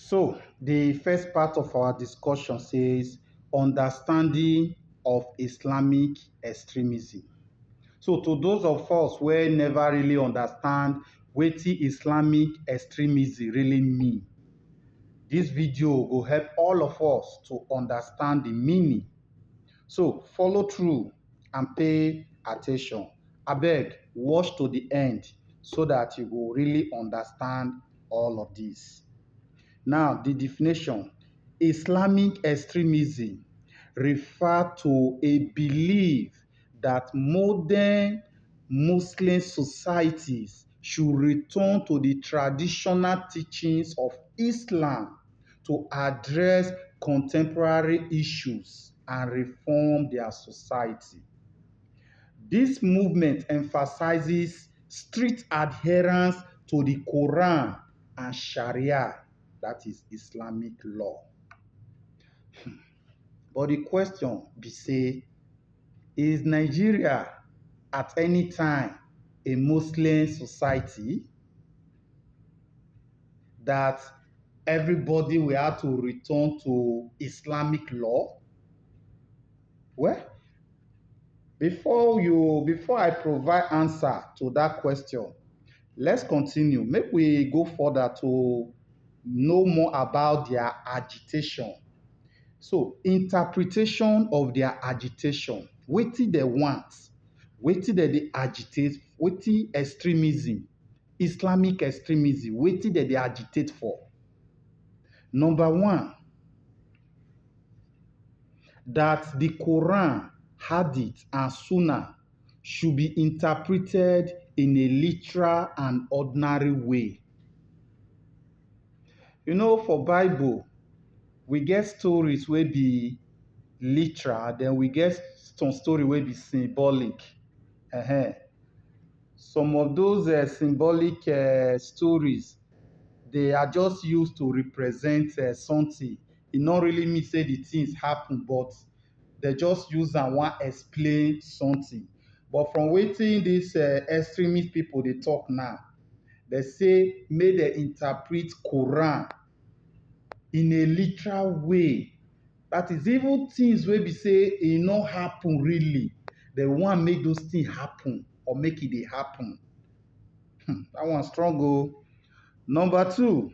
So, the first part of our discussion says understanding of Islamic extremism. So, to those of us who never really understand what Islamic extremism really mean, this video will help all of us to understand the meaning. So, follow through and pay attention. Abeg, watch to the end so that you will really understand all of this. Now, the definition: Islamic extremism refer to a belief that modern Muslim societies should return to the traditional teachings of Islam to address contemporary issues and reform their society. This movement emphasizes strict adherence to the Quran and Sharia, that is Islamic law. But the question be say, is Nigeria at any time a Muslim society that everybody will have to return to Islamic law? Well, before I provide answer to that question, let's continue. Make we go further to know more about their agitation. So, interpretation of their agitation. Wetin they want, wetin they agitate, wetin extremism, Islamic extremism, wetin they agitate for. Number one, that the Quran, Hadith, and Sunnah should be interpreted in a literal and ordinary way. You know, for Bible, we get stories wey be literal, then we get some story wey be symbolic. Some of those symbolic stories, they are just used to represent something. E no really mean say the things happen, but they just use am wan explain something. But from wetin dis extremist people dey talk now, they say make dem interpret Quran in a literal way. That is, even things wey be say e no happen really, they want make those things happen or make it dey happen. That one strong o. Number two,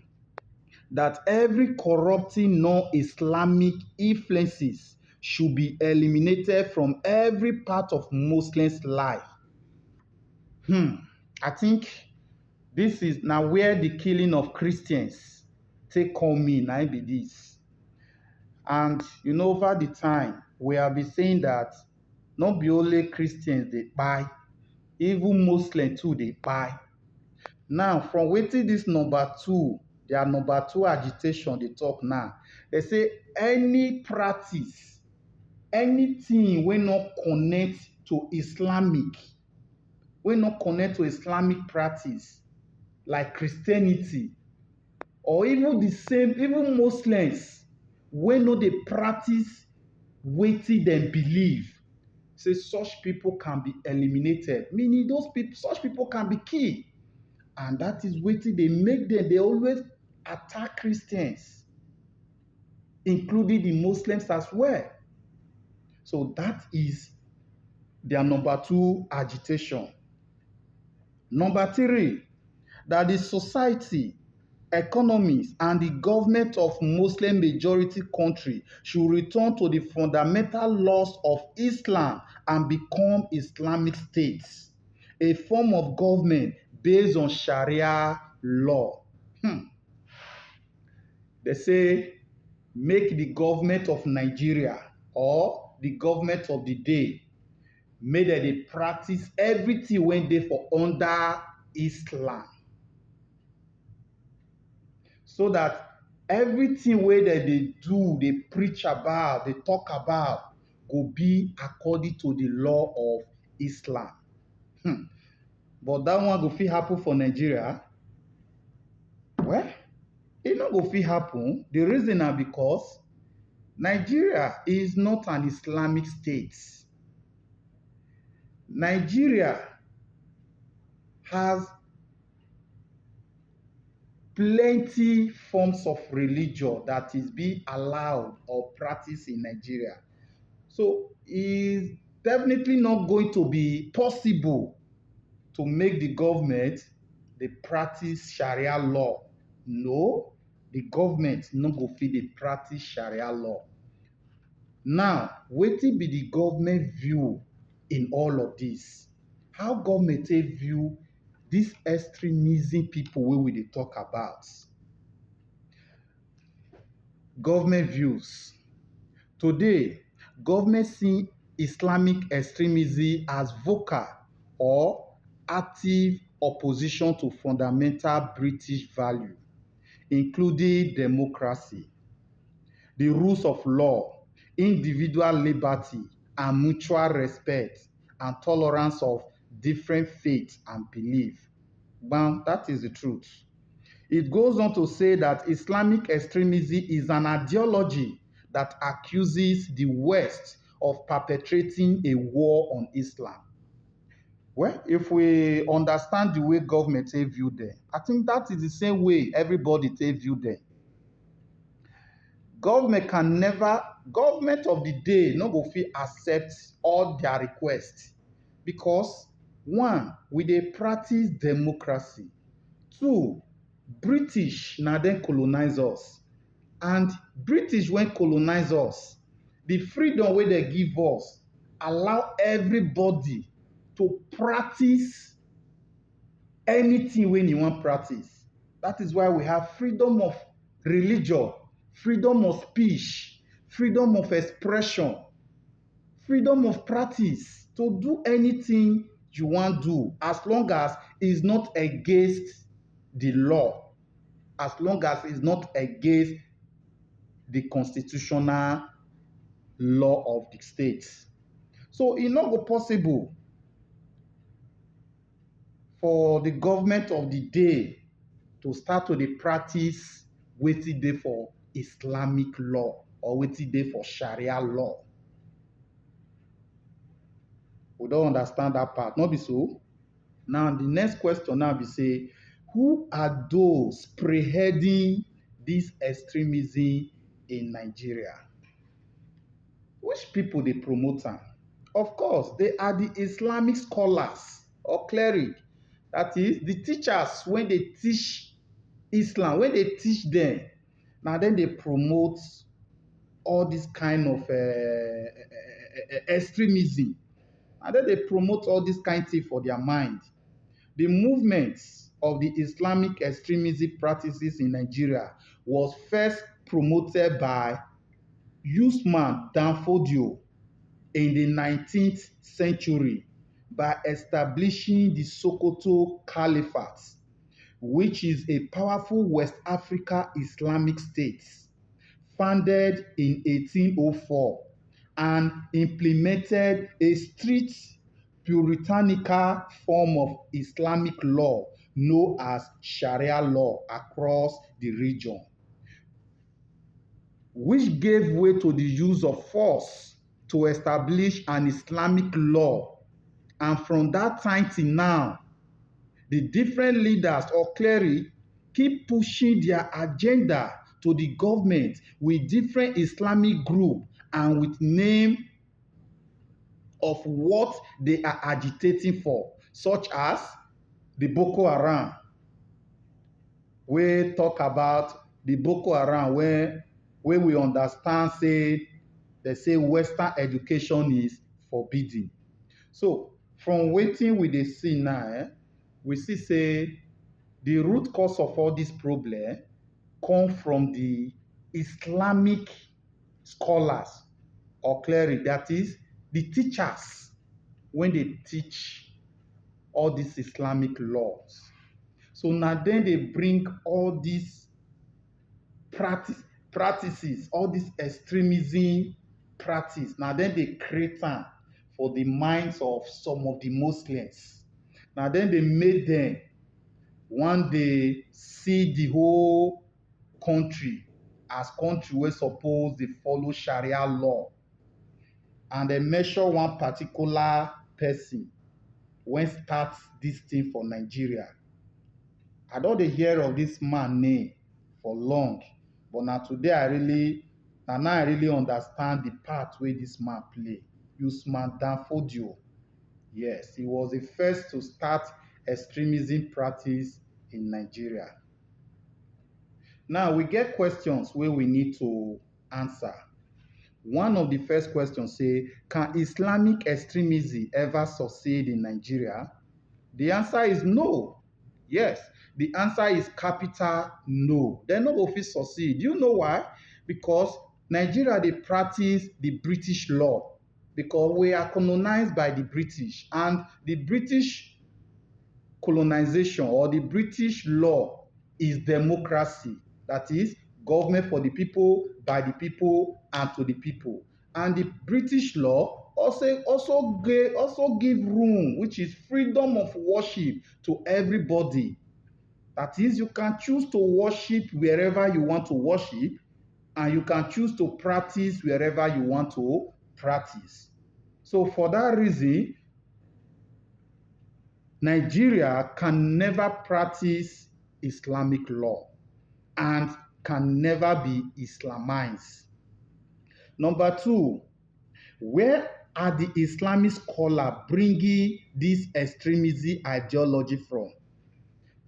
that every corrupting non-Islamic influences should be eliminated from every part of Muslims' life. I think this is now where the killing of Christians take come in, na be this. And you know, over the time, we have been saying that not be only Christians they kpai, even Muslims too they kpai. Now, from wetin this their number two agitation they talk now, they say any practice, anything wey not connect to Islamic, wey not connect to Islamic practice, like Christianity, or even the same, even Muslims, wey no dey practice wetin dem believe, say such people can be eliminated, meaning those people, such people can be killed. And that is wetin dey make them, they always attack Christians, including the Muslims as well. So that is their number two agitation. Number three, that the society, economies, and the government of Muslim majority country should return to the fundamental laws of Islam and become Islamic states, a form of government based on Sharia law. They say make the government of Nigeria or the government of the day, make dem dey practice everything wey dey for under Islam, so that everything wey dem dey do, dey preach about, dey talk about, go be according to the law of Islam. But that one go fit happen for Nigeria? Well, e no go fit happen. The reason na because Nigeria is not an Islamic state. Nigeria has plenty forms of religion that is being allowed or practiced in Nigeria. So it's definitely not going to be possible to make the government dey practice Sharia law. No, the government no go fit dey practice Sharia law. Now, wetin be the government view in all of this? How government take view dis extremism people wey we dey talk about? Government views. Today, government see Islamic extremism as vocal or active opposition to fundamental British value, including democracy, the rules of law, individual liberty, and mutual respect and tolerance of different faiths and beliefs. Bam, that is the truth. It goes on to say that Islamic extremism is an ideology that accuses the West of perpetrating a war on Islam. Well, if we understand the way government take view them, I think that is the same way everybody take view them. Government of the day no go fit accept all their requests because one, we dey practice democracy. Two, British na dem colonize us, and British when colonize us, the freedom wey dem give us allow everybody to practice anything wey you wan practice. That is why we have freedom of religion, freedom of speech, freedom of expression, freedom of practice to do anything you wan do as long as it's not against the law, as long as it's not against the constitutional law of the state. So e no go possible for the government of the day to start to dey practice wetin dey for Islamic law or wetin dey for Sharia law. We don understand that part, no be so? Now, the next question now be say, who are those spearheading this extremism in Nigeria? Which people dey promote am? Of course, they are the Islamic scholars or cleric. That is, the teachers when they teach Islam, when they teach them, na dem dey promote all this kind of extremism. Na dem dey promote all this kind thing for their mind. The movement of the Islamic extremism practices in Nigeria was first promoted by Usman Dan Fodio in the 19th century by establishing the Sokoto Caliphate, which is a powerful West Africa Islamic state founded in 1804 and implemented a strict puritanical form of Islamic law known as Sharia law across the region, which gave way to the use of force to establish an Islamic law. And from that time till now, the different leaders or clerics keep pushing their agenda to the government with different Islamic group and with name of what they are agitating for, such as the Boko Haram. We talk about the Boko Haram when we understand say they say Western education is forbidden. So from wetin we dey see now, we see say the root cause of all this problem come from the Islamic scholars or cleric, that is the teachers when they teach all these Islamic laws. So na dem dey bring all these practices, all this extremism practice, na dem dey create am for the minds of some of the Muslims. Na dem dey make them one day see the whole country as country wey suppose dey follow Sharia law, and dem measure one particular person wey start this thing for Nigeria I don't dey hear of this man name for long, but now today now I really understand the part where this man play. Usman Danfodio. Yes, he was the first to start extremism practice in Nigeria. Now we get questions where we need to answer. One of the first questions say, can Islamic extremism ever succeed in Nigeria? The answer is no. Yes, the answer is capital no. They no go fit succeed. You know why? Because Nigeria dey practice the British law, because we are colonized by the British, and the British colonization or the British law is democracy. That is, government for the people, by the people, and to the people. And the British law also give room, which is freedom of worship to everybody. That is, you can choose to worship wherever you want to worship, and you can choose to practice wherever you want to practice. So for that reason, Nigeria can never practice Islamic law and can never be Islamized. Number two, where are the Islamic scholars bringing this extremism ideology from?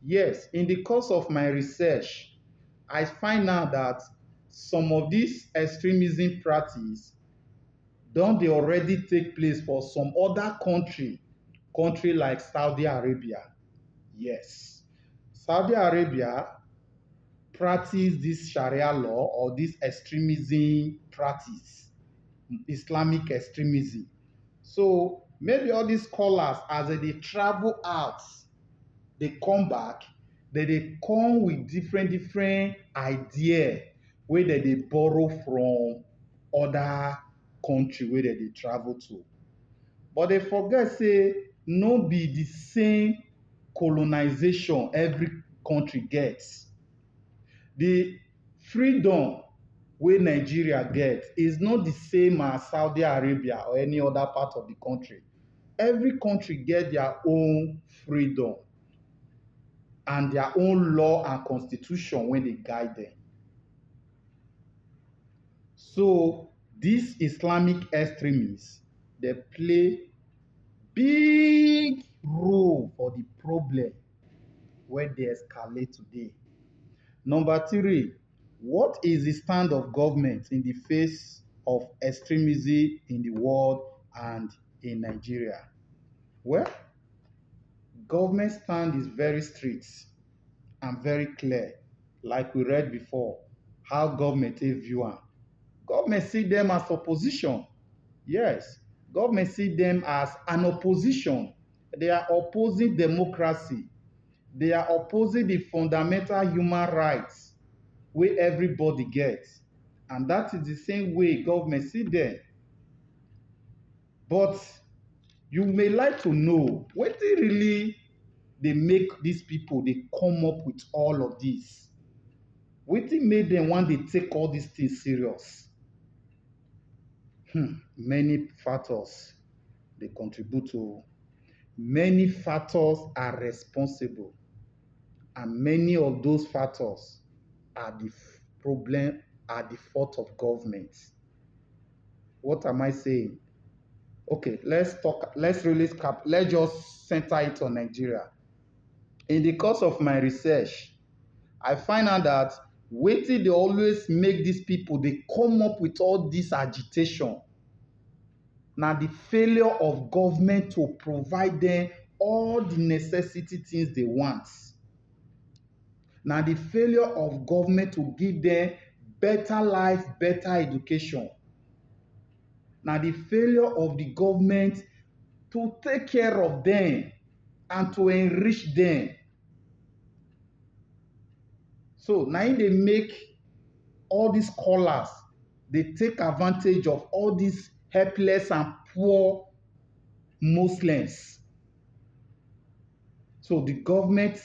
Yes, in the course of my research, I find out that some of these extremism practice don't they already take place for some other country like Saudi Arabia. Yes, Saudi Arabia practice this Sharia law or this extremism practice, Islamic extremism. So maybe all these scholars, as they travel out, they come back, they come with different idea wey they borrow from other country wey they travel to. But they forget say no be the same colonization every country gets. The freedom wey Nigeria get is not the same as Saudi Arabia or any other part of the country. Every country get their own freedom and their own law and constitution when they guide them. So these Islamic extremists, they play big role for the problem when they escalate today. Number three, what is the stand of government in the face of extremism in the world and in Nigeria? Well, government stand is very strict and very clear, like we read before, how government view am. Government see them as opposition. Yes, government see them as an opposition. They are opposing democracy. They are opposing the fundamental human rights wey everybody gets. And that is the same way government see them. But you may like to know wetin really dey make these people dey come up with all of this. Wetin make them wan dey take all these things serious? Many factors dey contribute to. Many factors are responsible, and many of those factors are the problem, are the fault of government. What am I saying? Okay, let's just center it on Nigeria. In the course of my research, I find out that wetin dey always make these people dey come up with all this agitation na the failure of government to provide them all the necessity things they want. Na the failure of government to give them better life, better education. Na the failure of the government to take care of them and to enrich them. So na im dey make all these scholars dey take advantage of all these helpless and poor Muslims. So the government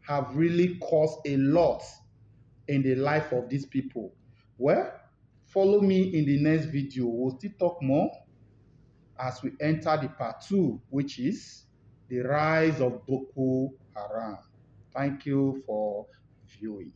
have really caused a lot in the life of these people. Well, follow me in the next video. We'll still talk more as we enter the part 2, which is the rise of Boko Haram. Thank you for viewing.